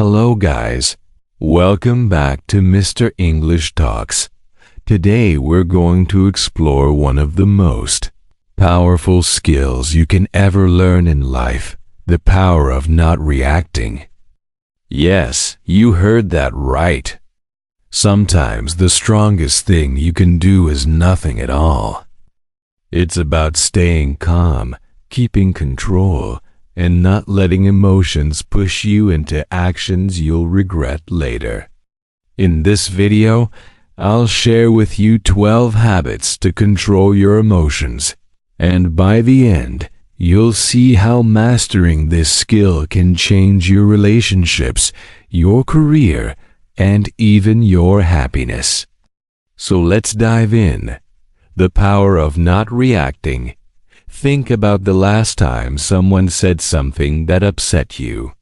Hello guys, welcome back to Mr. English Talks. Today we're going to explore one of the most powerful skills you can ever learn in life, the power of not reacting. Yes, you heard that right. Sometimes the strongest thing you can do is nothing at all. It's about staying calm, keeping control, and not letting emotions push you into actions you'll regret later. In this video, I'll share with you 12 habits to control your emotions, and by the end, you'll see how mastering this skill can change your relationships, your career, and even your happiness. So let's dive in. The power of not reacting. Think about the last time someone said something that upset you.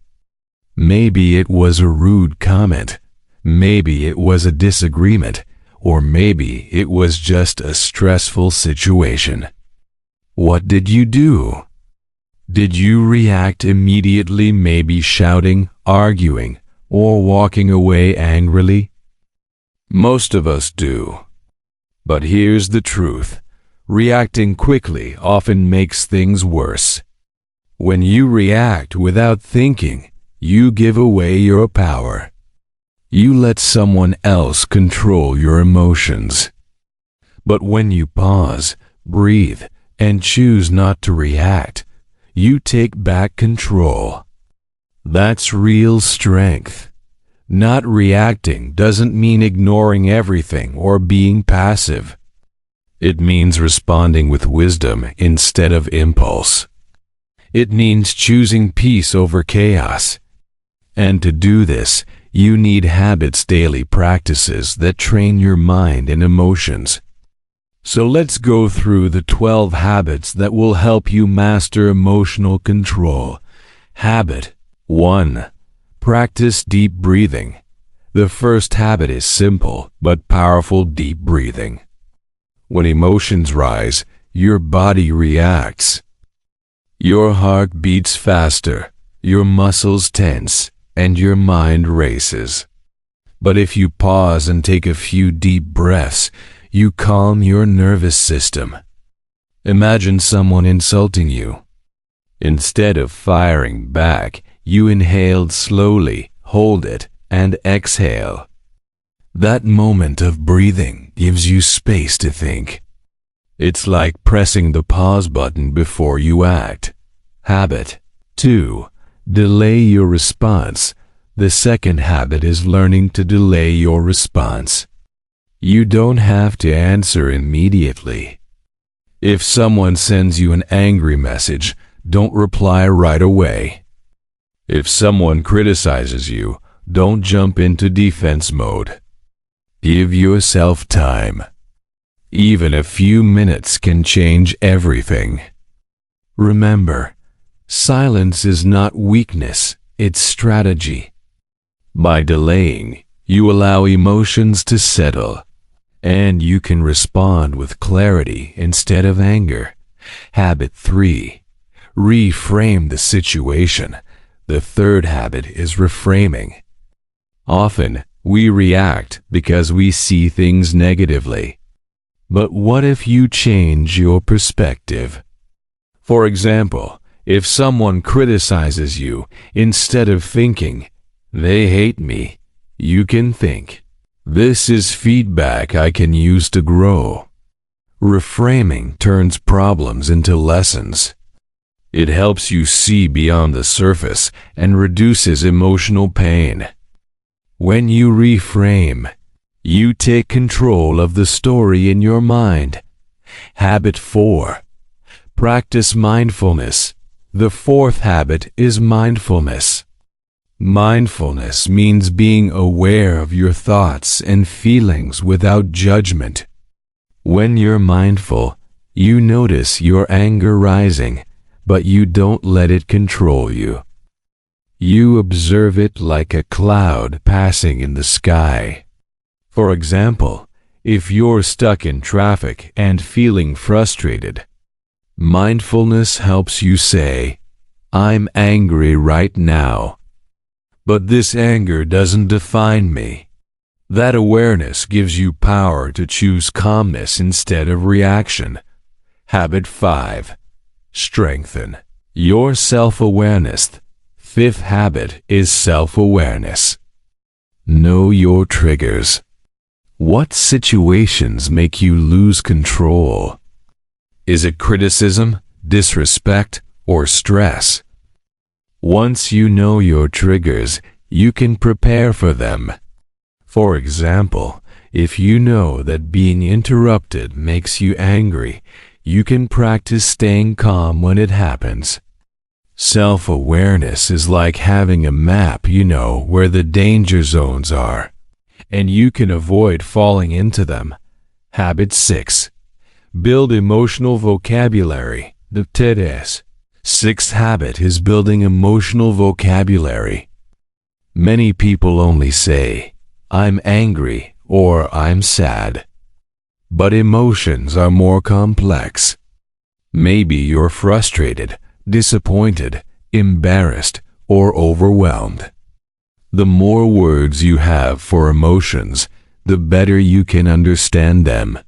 Maybe it was a rude comment, maybe it was a disagreement, or maybe it was just a stressful situation. What did you do? Did you react immediately, maybe shouting, arguing, or walking away angrily? Most of us do. But here's the truth. Reacting quickly often makes things worse. When you react without thinking, you give away your power. You let someone else control your emotions. But when you pause, breathe, and choose not to react, you take back control. That's real strength. Not reacting doesn't mean ignoring everything or being passive. It means responding with wisdom instead of impulse. It means choosing peace over chaos. And to do this, you need habits, daily practices that train your mind and emotions. So let's go through the 12 habits that will help you master emotional control. Habit 1. Practice deep breathing. The first habit is simple but powerful: deep breathing. When emotions rise, your body reacts. Your heart beats faster, your muscles tense, and your mind races. But if you pause and take a few deep breaths, you calm your nervous system. Imagine someone insulting you. Instead of firing back, you inhaled slowly, hold it, and exhale. That moment of breathing gives you space to think. It's like pressing the pause button before you act. Habit 2. Delay your response. The second habit is learning to delay your response. You don't have to answer immediately. If someone sends you an angry message, don't reply right away. If someone criticizes you, don't jump into defense mode. Give yourself time. Even a few minutes can change everything. Remember, silence is not weakness, it's strategy. By delaying, you allow emotions to settle, and you can respond with clarity instead of anger. Habit 3. Reframe the situation. The third habit is reframing. Often, we react because we see things negatively. But what if you change your perspective? For example, if someone criticizes you, instead of thinking, "They hate me," you can think, "This is feedback I can use to grow." Reframing turns problems into lessons. It helps you see beyond the surface and reduces emotional pain. When you reframe, you take control of the story in your mind. Habit 4. Practice mindfulness. The fourth habit is mindfulness. Mindfulness means being aware of your thoughts and feelings without judgment. When you're mindful, you notice your anger rising, but you don't let it control you. You observe it like a cloud passing in the sky. For example, if you're stuck in traffic and feeling frustrated, mindfulness helps you say, "I'm angry right now." But this anger doesn't define me. That awareness gives you power to choose calmness instead of reaction. Habit 5. Strengthen your self-awareness. Fifth habit is self-awareness. Know your triggers. What situations make you lose control? Is it criticism, disrespect, or stress? Once you know your triggers, you can prepare for them. For example, if you know that being interrupted makes you angry, you can practice staying calm when it happens. Self-awareness is like having a map. You know where the danger zones are, and you can avoid falling into them. Habit 6. Build emotional vocabulary. The TEDS. Sixth habit is building emotional vocabulary. Many people only say, "I'm angry" or "I'm sad." But emotions are more complex. Maybe you're frustrated, disappointed, embarrassed, or overwhelmed. The more words you have for emotions, the better you can understand them.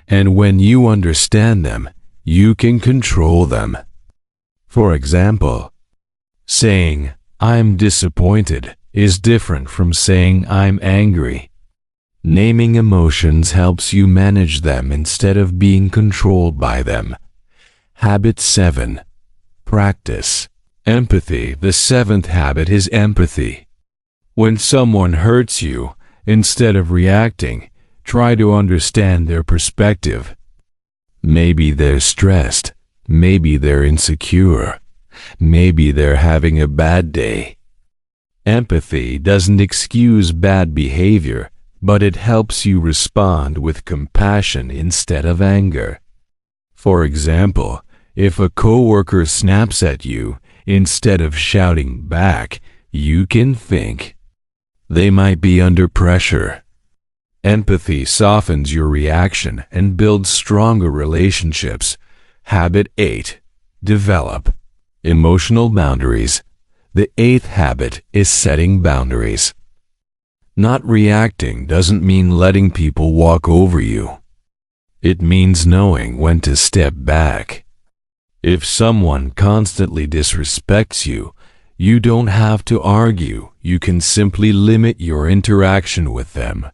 And when you understand them, you can control them. For example, saying, "I'm disappointed" is different from saying, "I'm angry." Naming emotions helps you manage them instead of being controlled by them. Habit 7. Practice empathy. The seventh habit is empathy. When someone hurts you, instead of reacting, try to understand their perspective. Maybe they're stressed, maybe they're insecure, maybe they're having a bad day. Empathy doesn't excuse bad behavior, but it helps you respond with compassion instead of anger. For example, if a coworker snaps at you, instead of shouting back, you can think, "They might be under pressure." Empathy softens your reaction and builds stronger relationships. Habit 8. Develop emotional boundaries. The eighth habit is setting boundaries. Not reacting doesn't mean letting people walk over you. It means knowing when to step back. If someone constantly disrespects you, you don't have to argue. You can simply limit your interaction with them.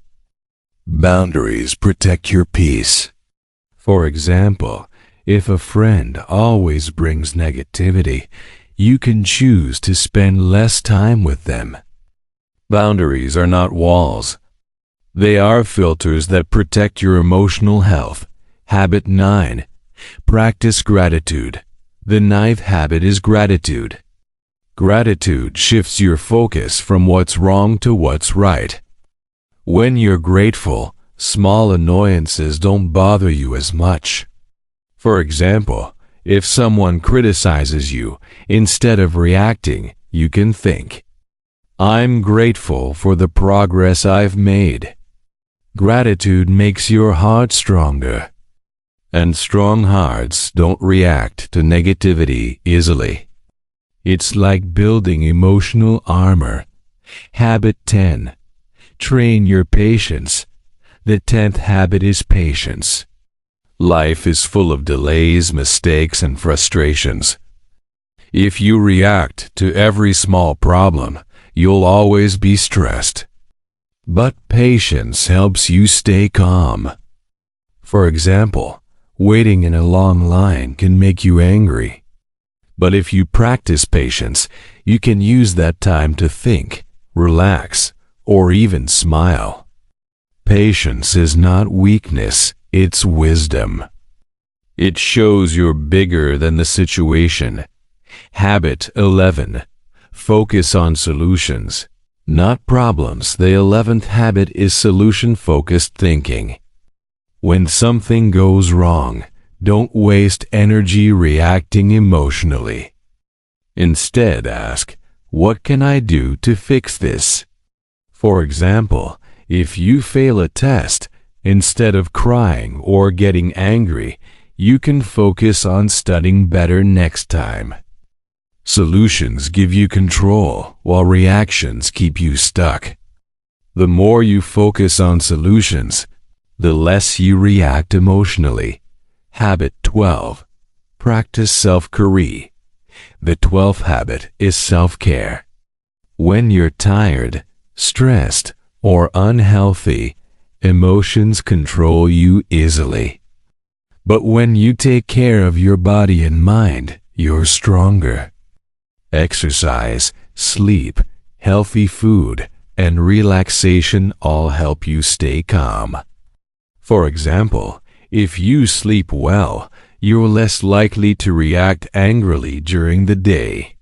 Boundaries protect your peace. For example, if a friend always brings negativity, you can choose to spend less time with them. Boundaries are not walls. They are filters that protect your emotional health. Habit 9. Practice gratitude. The ninth habit is gratitude. Gratitude shifts your focus from what's wrong to what's right. When you're grateful, small annoyances don't bother you as much. For example, if someone criticizes you, instead of reacting, you can think, "I'm grateful for the progress I've made." Gratitude makes your heart stronger. And strong hearts don't react to negativity easily. It's like building emotional armor. Habit 10. Train your patience. The 10th habit is patience. Life is full of delays, mistakes, and frustrations. If you react to every small problem, you'll always be stressed. But patience helps you stay calm. For example, waiting in a long line can make you angry. But if you practice patience, you can use that time to think, relax, or even smile. Patience is not weakness, it's wisdom. It shows you're bigger than the situation. Habit 11. Focus on solutions, not problems. The 11th habit is solution-focused thinking. When something goes wrong, don't waste energy reacting emotionally. Instead, ask, "What can I do to fix this?" For example, if you fail a test, instead of crying or getting angry, you can focus on studying better next time. Solutions give you control, while reactions keep you stuck. The more you focus on solutions, the less you react emotionally. Habit 12. Practice self-care. The 12th habit is self-care. When you're tired, stressed, or unhealthy, emotions control you easily. But when you take care of your body and mind, you're stronger. Exercise, sleep, healthy food, and relaxation all help you stay calm. For example, if you sleep well, you're less likely to react angrily during the day.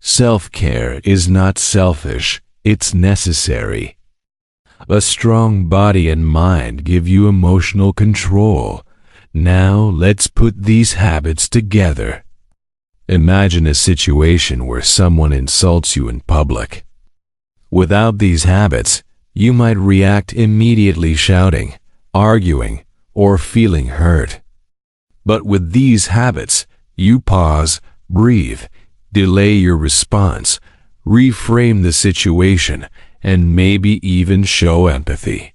Self-care is not selfish, it's necessary. A strong body and mind give you emotional control. Now let's put these habits together. Imagine a situation where someone insults you in public. Without these habits, you might react immediately, shouting, arguing, or feeling hurt. But with these habits, you pause, breathe, delay your response, reframe the situation, and maybe even show empathy.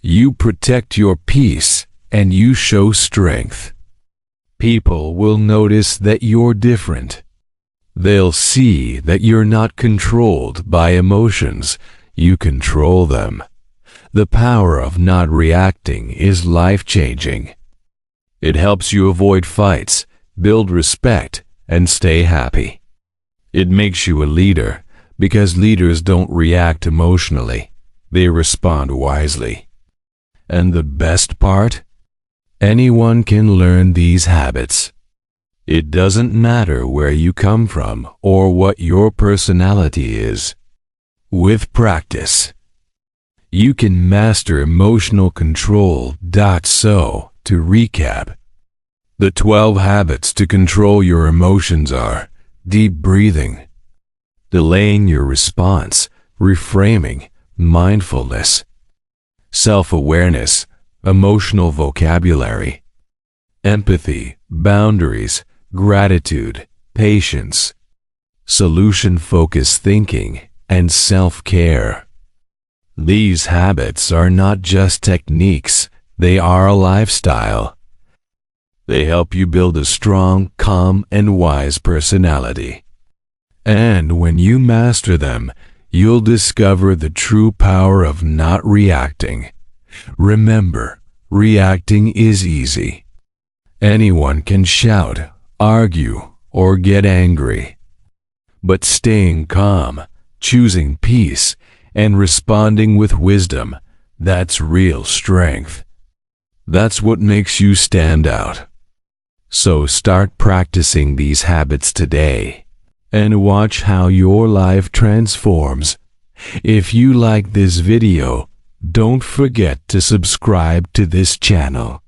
You protect your peace, and you show strength. People will notice that you're different. They'll see that you're not controlled by emotions, you control them. The power of not reacting is life-changing. It helps you avoid fights, build respect, and stay happy. It makes you a leader, because leaders don't react emotionally. They respond wisely. And the best part? Anyone can learn these habits. It doesn't matter where you come from or what your personality is. With practice, you can master emotional control. So, to recap, the 12 habits to control your emotions are deep breathing, delaying your response, reframing, mindfulness, self-awareness, emotional vocabulary, empathy, boundaries, gratitude, patience, solution-focused thinking, and self-care. These habits are not just techniques, they are a lifestyle. They help you build a strong, calm, and wise personality. And when you master them, you'll discover the true power of not reacting. Remember, reacting is easy. Anyone can shout, argue, or get angry. But staying calm, choosing peace, and responding with wisdom, that's real strength. That's what makes you stand out. So start practicing these habits today, and watch how your life transforms. If you like this video, don't forget to subscribe to this channel.